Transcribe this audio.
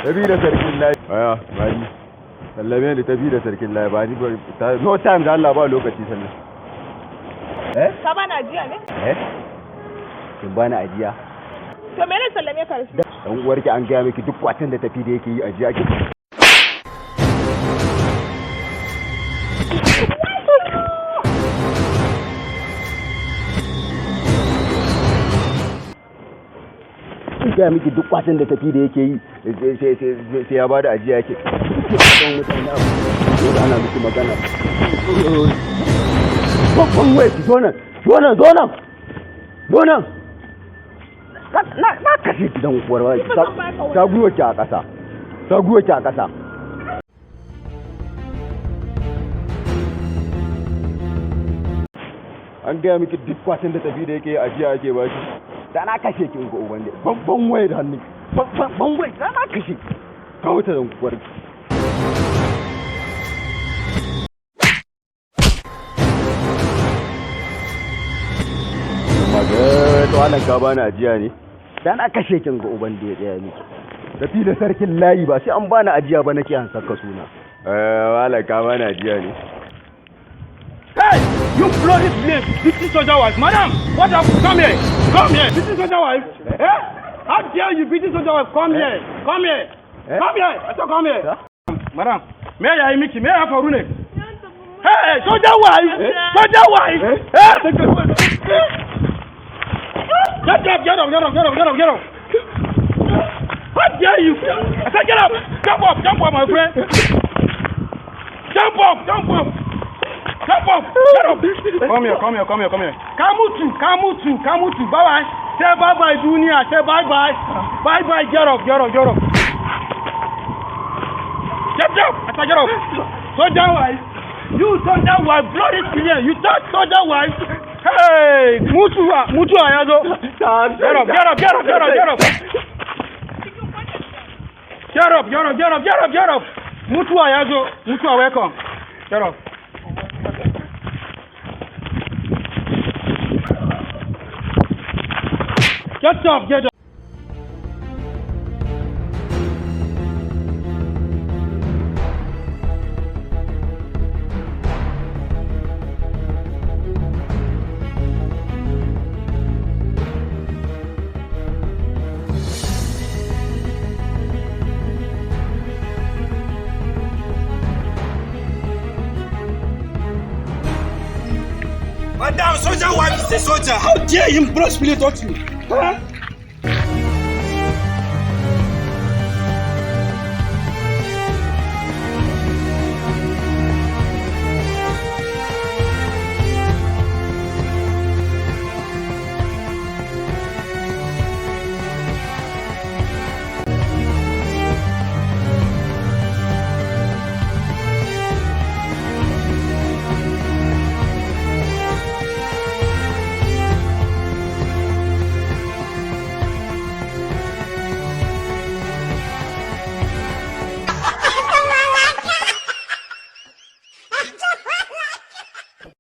TAFIDA sarkin layi. Aya, bani. Sallame ni TAFIDA sarkin layi bani. No time da Allah ba lokaci sannan. Ka bani ajiya ne? Kin bani ajiya. To me ne sallame ka shi? Dan uwarki an gaya miki duk kwatan da TAFIDA yake yi ajiya ki. Gaya miki duk kwatan da TAFIDA yake yi sai ya bada ajiya yake. Ana miki magana. Babban wai ki zo nan. Na kashe ki dan uwar wai. Ta guyo ki a ƙasa. An gaya miki duk kwatan da TAFIDA yake yi ajiya yake ba shi. Da na kashe ki ga uban da babban wai da hannu. Babban wai da na kashe. Ka wuta dan uwar. To wannan ka bani ajiya ne. Da na kashe kin ga uban da ya tsaya miki. TAFIDA sarkin layi ba sai an bani ajiya ba nake an saka suna. Wala ka bani ajiya ne. Hey, you bloody slave! This is soja wife, madam. What up? Come here. This is soja wife. How dare you beat this soja wife? Come here. I said come here. Madam, me ya miki, me ya faru ne? Hey, soja wife. Get up. How dare you? I said get up. Jump up, my friend. Jump up. Get up. Come here. Kamutu. Bye-bye. Say bye-bye, Dunia. Say bye-bye. Bye-bye. Get up. Get up. I said get up. Soja wife. You soja wife. Blood is clear. You touch soja wife. Hey, Mutu ayazo. Get up. Get up. Mutu ayazo. Mutu welcome. Get up. Get up. Madam, soja wife is a soldier. How dare him brush me touch you? Huh?